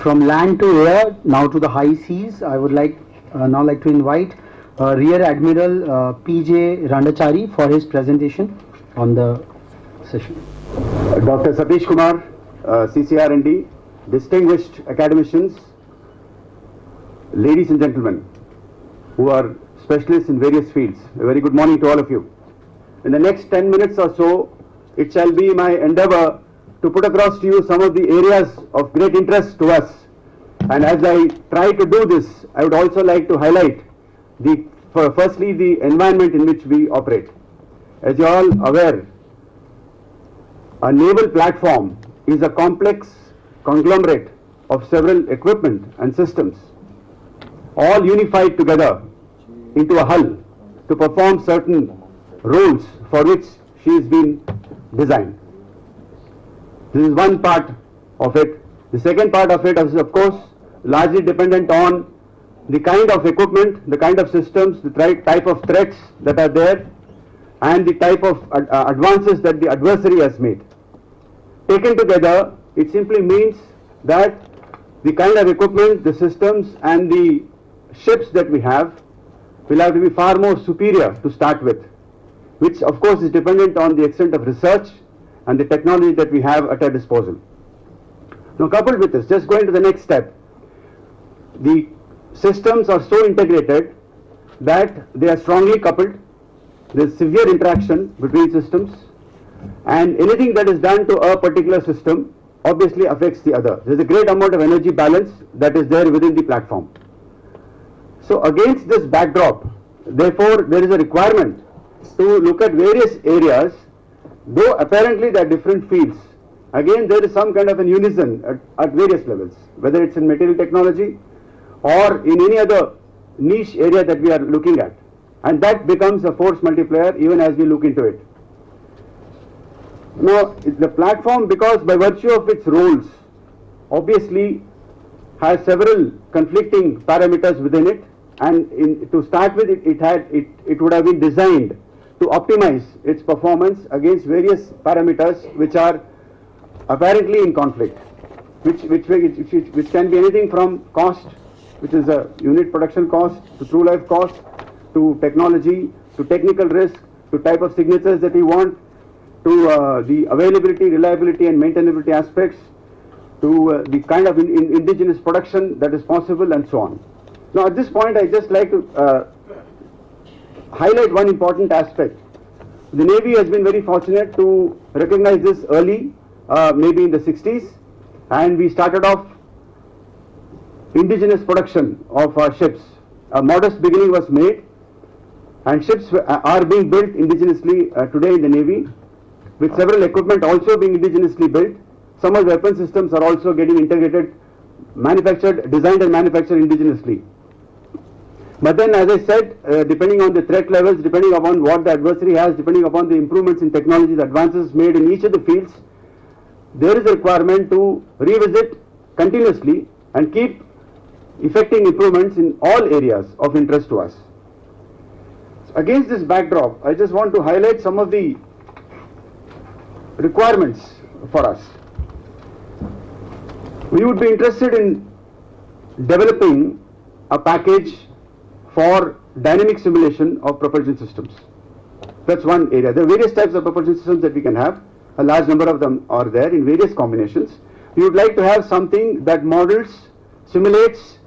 From land to air, now to the high seas, I would now like to invite Rear Admiral P.J. Rangachari for his presentation on the session. Dr. Satish Kumar, CCR&D, distinguished academicians, ladies and gentlemen who are specialists in various fields, a very good morning to all of you. In the next 10 minutes or so, it shall be my endeavor to put across to you some of the areas of great interest to us. And as I try to do this, I would also like to highlight firstly the environment in which we operate. As you are all aware, a naval platform is a complex conglomerate of several equipment and systems, all unified together into a hull to perform certain roles for which she has been designed. This is one part of it. The second part of it is, of course, largely dependent on the kind of equipment, the kind of systems, the type of threats that are there, and the type of advances that the adversary has made. Taken together, it simply means that the kind of equipment, the systems, and the ships that we have will have to be far more superior to start with, which of course is dependent on the extent of research and the technology that we have at our disposal. Now, coupled with this, just going to the next step, the systems are so integrated that they are strongly coupled. There is severe interaction between systems, and anything that is done to a particular system obviously affects the other. There is a great amount of energy balance that is there within the platform. So against this backdrop, therefore, there is a requirement to look at various areas. Though apparently there are different fields, again there is some kind of an unison at various levels, whether it's in material technology or in any other niche area that we are looking at, and that becomes a force multiplier even as we look into it. Now, the platform, because by virtue of its roles, obviously has several conflicting parameters within it, and to start with, it would have been designed to optimize its performance against various parameters which are apparently in conflict, which can be anything from cost, which is a unit production cost, to true life cost, to technology, to technical risk, to type of signatures that we want, to the availability, reliability and maintainability aspects, to the kind of indigenous production that is possible, and so on. Now, at this point, I just like to highlight one important aspect. The Navy has been very fortunate to recognize this early, maybe in the 60s, and we started off indigenous production of our ships. A modest beginning was made, and ships are being built indigenously today in the Navy, with several equipment also being indigenously built. Some of the weapon systems are also getting integrated, designed and manufactured indigenously. But then, as I said, depending on the threat levels, depending upon what the adversary has, depending upon the improvements in technology, the advances made in each of the fields, there is a requirement to revisit continuously and keep effecting improvements in all areas of interest to us. Against this backdrop, I just want to highlight some of the requirements for us. We would be interested in developing a package for dynamic simulation of propulsion systems. That's one area. There are various types of propulsion systems that we can have. A large number of them are there in various combinations. We would like to have something that models, simulates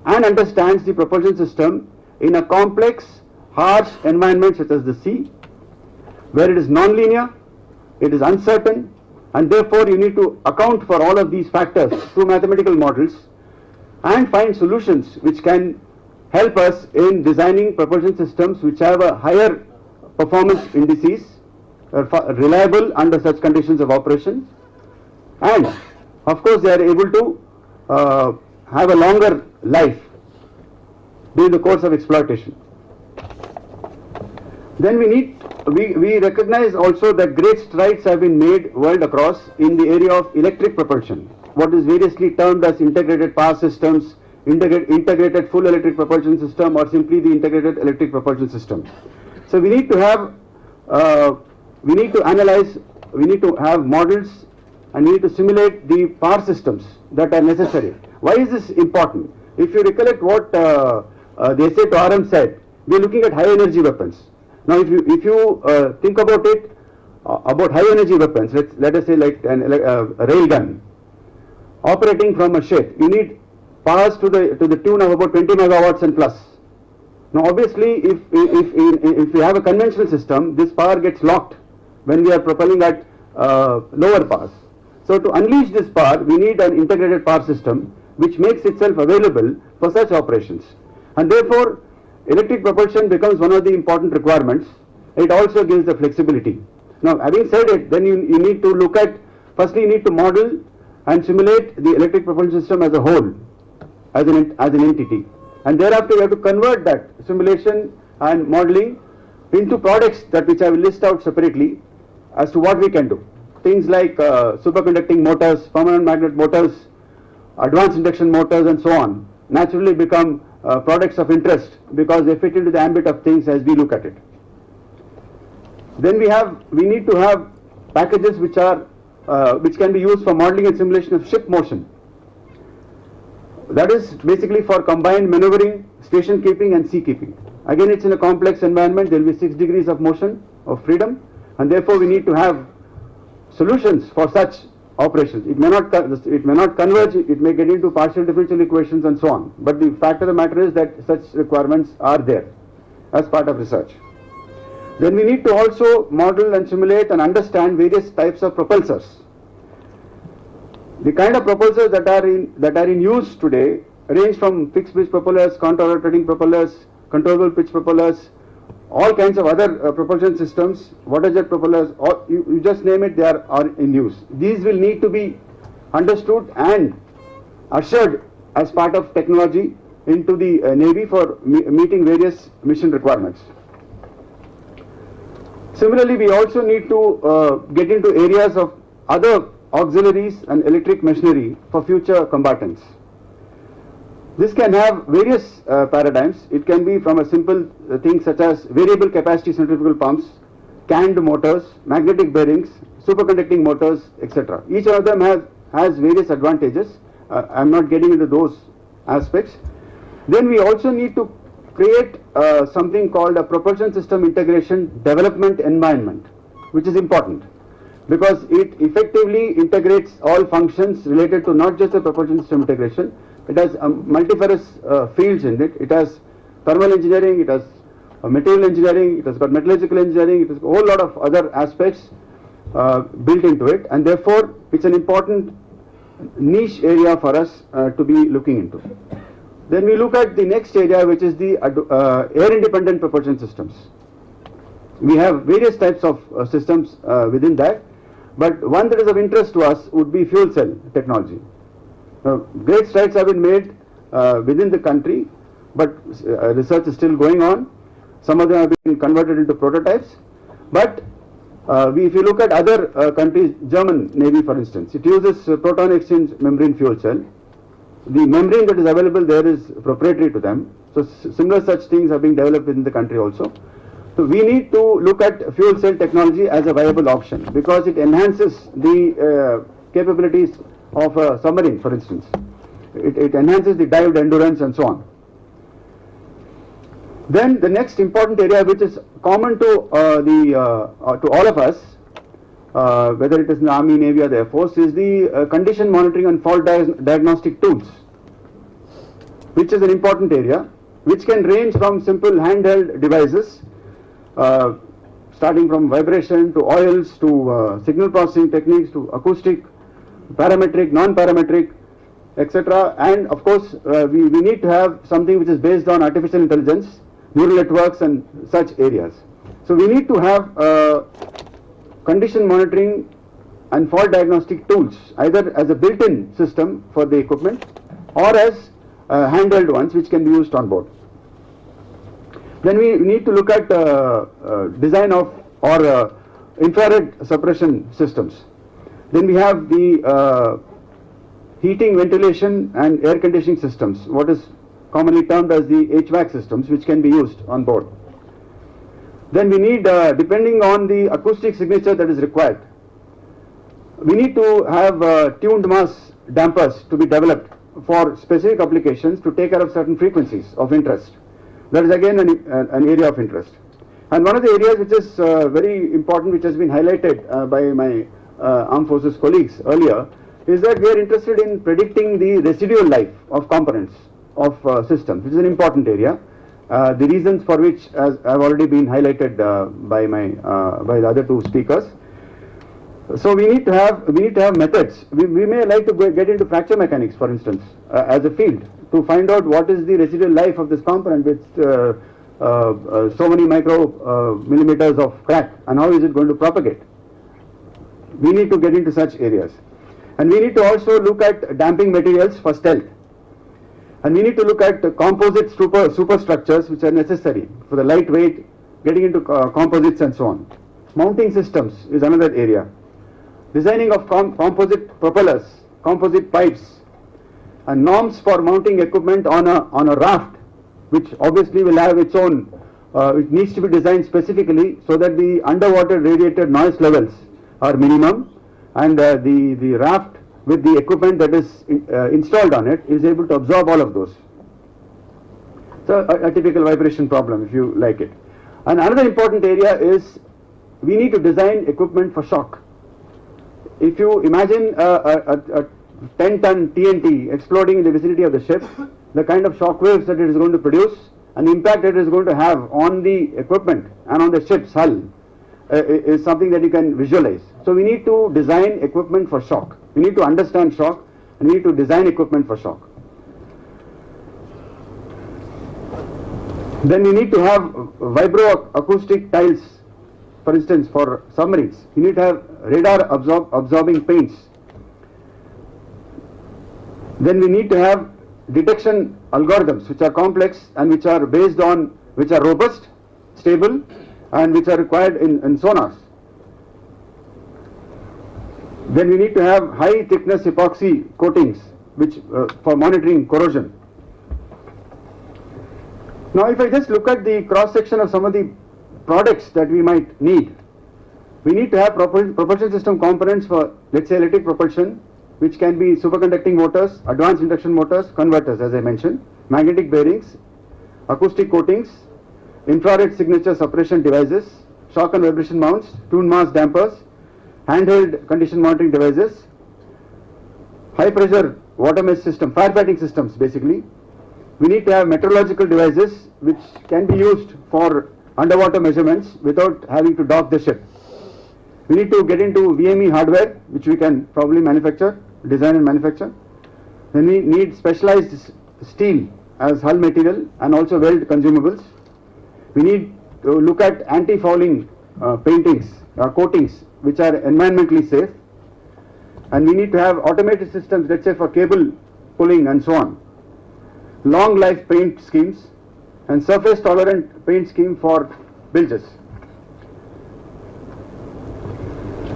and understands the propulsion system in a complex, harsh environment such as the sea, where it is non-linear, it is uncertain, and therefore you need to account for all of these factors through mathematical models and find solutions which can help us in designing propulsion systems which have a higher performance indices, are reliable under such conditions of operation, and of course they are able to have a longer life during the course of exploitation. Then we recognize also that great strides have been made world across in the area of electric propulsion, what is variously termed as integrated power systems, integrated full electric propulsion system, or simply the integrated electric propulsion system. So we need to have, we need to analyze, we need to have models and we need to simulate the power systems that are necessary. Why is this important? If you recollect what the essay to RM said, we are looking at high energy weapons. Now if you think about it, about high energy weapons, let us say like a rail gun operating from a ship, you need powers to the tune of about 20 megawatts and plus. Now obviously if we have a conventional system, this power gets locked when we are propelling at lower powers. So to unleash this power, we need an integrated power system which makes itself available for such operations. And therefore, electric propulsion becomes one of the important requirements. It also gives the flexibility. Now having said it, then you need to look at, firstly you need to model and simulate the electric propulsion system as a whole, as an entity. And thereafter you have to convert that simulation and modeling into products which I will list out separately as to what we can do. Things like superconducting motors, permanent magnet motors, advanced induction motors and so on naturally become products of interest because they fit into the ambit of things as we look at it. Then we need to have packages which can be used for modeling and simulation of ship motion. That is basically for combined maneuvering, station keeping and sea keeping. Again, it's in a complex environment. There will be 6 degrees of motion of freedom, and therefore we need to have solutions for such operations. It may not converge, it may get into partial differential equations and so on. But the fact of the matter is that such requirements are there as part of research. Then we need to also model and simulate and understand various types of propulsors. The kind of propulsors that are in use today range from fixed pitch propellers, contour rotating propellers, controllable pitch propellers, all kinds of other propulsion systems, water jet propellers, or you just name it, they are in use. These will need to be understood and ushered as part of technology into the Navy for meeting various mission requirements. Similarly, we also need to get into areas of other auxiliaries and electric machinery for future combatants. This can have various paradigms. It can be from a simple thing such as variable capacity centrifugal pumps, canned motors, magnetic bearings, superconducting motors, etc. Each one of them has various advantages. I am not getting into those aspects. Then we also need to create something called a propulsion system integration development environment, which is important because it effectively integrates all functions related to not just the propulsion system integration. It has multifarious fields in it. It has thermal engineering, it has material engineering, it has got metallurgical engineering, it has a whole lot of other aspects built into it, and therefore it's an important niche area for us to be looking into. Then we look at the next area, which is the air independent propulsion systems. We have various types of systems within that, but one that is of interest to us would be fuel cell technology. Great strides have been made within the country, but research is still going on. Some of them have been converted into prototypes, but if you look at other countries, German Navy for instance, it uses proton exchange membrane fuel cell. The membrane that is available there is proprietary to them, so similar such things are being developed within the country also. So we need to look at fuel cell technology as a viable option because it enhances the capabilities of a submarine, for instance. It enhances the dive endurance and so on. Then the next important area, which is common to all of us, whether it is in the Army, Navy or the Air Force, is the condition monitoring and fault diagnostic tools, which is an important area, which can range from simple handheld devices, starting from vibration to oils to signal processing techniques to acoustic, parametric, non-parametric, etc. And of course, we need to have something which is based on artificial intelligence, neural networks and such areas. So we need to have condition monitoring and fault diagnostic tools, either as a built-in system for the equipment or as handheld ones which can be used on board. Then we need to look at design of or infrared suppression systems. Then we have the heating, ventilation and air conditioning systems, what is commonly termed as the HVAC systems, which can be used on board. Then we need, depending on the acoustic signature that is required, We need to have tuned mass dampers to be developed for specific applications to take care of certain frequencies of interest. That is again an area of interest. And one of the areas which is very important, which has been highlighted by my armed forces colleagues earlier, is that we are interested in predicting the residual life of components of systems, which is an important area. The reasons for which have already been highlighted by the other two speakers. So we need to have methods. We may like to get into fracture mechanics, for instance, as a field, to find out what is the residual life of this component with so many millimeters of crack, and how is it going to propagate. We need to get into such areas. And we need to also look at damping materials for stealth. And we need to look at composite superstructures which are necessary for the lightweight, getting into composites and so on. Mounting systems is another area. Designing of composite propellers, composite pipes, and norms for mounting equipment on a raft, which obviously will have its own, it needs to be designed specifically so that the underwater radiated noise levels are minimum, and the raft with the equipment that is installed on it is able to absorb all of those. So a typical vibration problem, if you like it. And another important area is we need to design equipment for shock. If you imagine a 10-ton TNT exploding in the vicinity of the ship, the kind of shock waves that it is going to produce and the impact it is going to have on the equipment and on the ship's hull is something that you can visualize. So we need to design equipment for shock. We need to understand shock, and we need to design equipment for shock. Then we need to have vibroacoustic tiles, for instance, for submarines. You need to have radar absorbing paints. Then we need to have detection algorithms which are complex and which are based on, which are robust, stable, and which are required in sonars. Then we need to have high thickness epoxy coatings which for monitoring corrosion. Now if I just look at the cross section of some of the products that we might need, we need to have propulsion system components for, let's say, electric propulsion, which can be superconducting motors, advanced induction motors, converters as I mentioned, magnetic bearings, acoustic coatings, infrared signature suppression devices, shock and vibration mounts, tuned mass dampers, handheld condition monitoring devices, high pressure water mesh system, firefighting systems basically. We need to have meteorological devices which can be used for underwater measurements without having to dock the ship. We need to get into VME hardware, which we can probably manufacture, design and manufacture. Then we need specialized steel as hull material and also weld consumables. We need to look at anti-fouling coatings which are environmentally safe. And we need to have automated systems, let's say for cable pulling and so on. Long life paint schemes and surface tolerant paint scheme for bilges.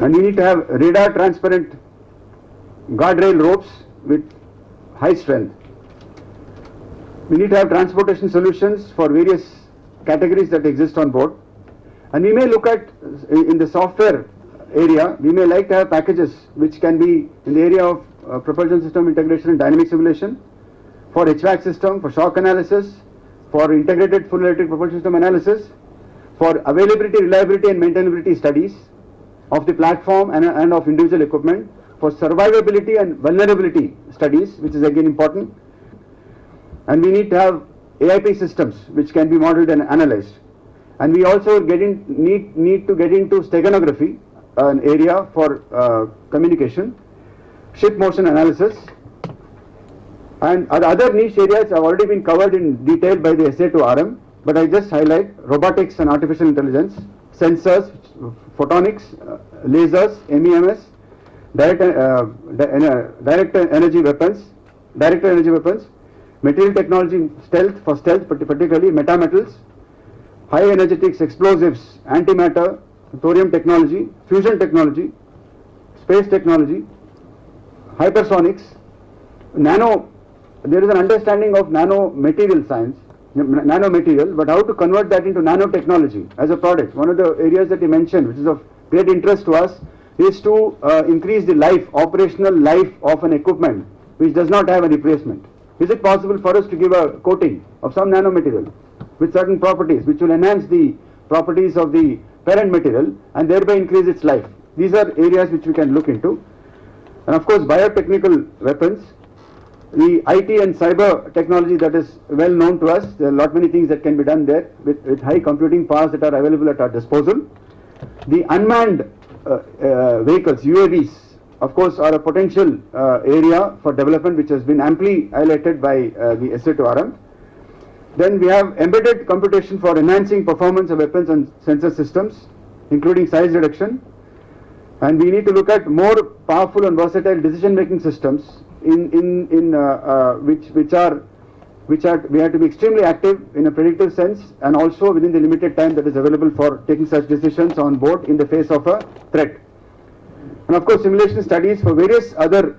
And we need to have radar transparent guardrail ropes with high strength. We need to have transportation solutions for various categories that exist on board. And we may look at, in the software area, we may like to have packages which can be in the area of propulsion system integration and dynamic simulation, for HVAC system, for shock analysis, for integrated full electric propulsion system analysis, for availability, reliability and maintainability studies of the platform and of individual equipment, for survivability and vulnerability studies, which is again important. And we need to have AIP systems which can be modeled and analyzed. And we also need to get into steganography, an area for communication, ship motion analysis, and other niche areas have already been covered in detail by the SA2RM, but I just highlight robotics and artificial intelligence, sensors, photonics, lasers, MEMS, directed energy weapons, material technology, stealth, particularly metametals, high energetics, explosives, antimatter, thorium technology, fusion technology, space technology, hypersonics, there is an understanding of nanomaterial science, nanomaterial, but how to convert that into nanotechnology as a product. One of the areas that he mentioned, which is of great interest to us, is to increase the life, operational life of an equipment which does not have a replacement. Is it possible for us to give a coating of some nanomaterial with certain properties which will enhance the properties of the parent material and thereby increase its life? These are areas which we can look into. And of course, biotechnical weapons, the IT and cyber technology that is well known to us. There are many things that can be done there with high computing powers that are available at our disposal. The unmanned vehicles, UAVs, of course, are a potential area for development which has been amply highlighted by the SA2RM. Then we have embedded computation for enhancing performance of weapons and sensor systems, including size reduction. And we need to look at more powerful and versatile decision-making systems which we have to be extremely active in a predictive sense and also within the limited time that is available for taking such decisions on board in the face of a threat. And of course, simulation studies for various other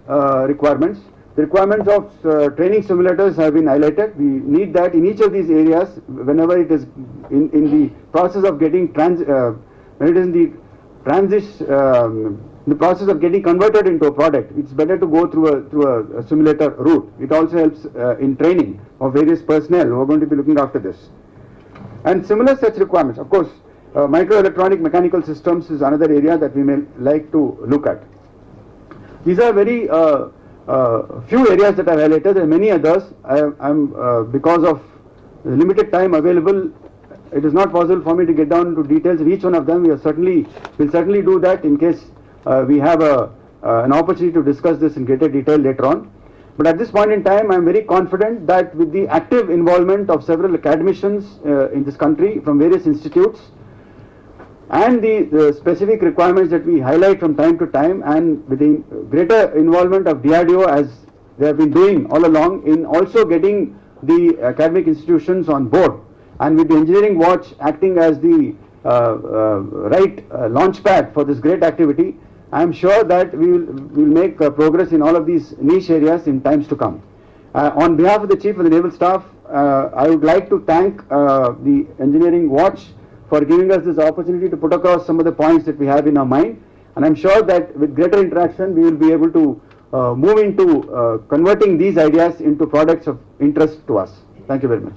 requirements. The requirements of training simulators have been highlighted. We need that in each of these areas whenever it is in the process of getting when it is in the process of getting converted into a product. It's better to go through a simulator route. It also helps in training of various personnel who are going to be looking after this. And similar such requirements, of course, microelectronic mechanical systems is another area that we may like to look at. These are very few areas that I highlighted. There are many others. Because of the limited time available, it is not possible for me to get down into details of each one of them. We'll certainly do that in case we have an opportunity to discuss this in greater detail later on. But at this point in time, I am very confident that with the active involvement of several academicians in this country from various institutes and the specific requirements that we highlight from time to time, and with the greater involvement of DRDO as they have been doing all along in also getting the academic institutions on board, and with the engineering watch acting as the launch pad for this great activity, I am sure that we will make progress in all of these niche areas in times to come. On behalf of the Chief of the Naval Staff, I would like to thank the Engineering Watch for giving us this opportunity to put across some of the points that we have in our mind, and I am sure that with greater interaction we will be able to move into converting these ideas into products of interest to us. Thank you very much.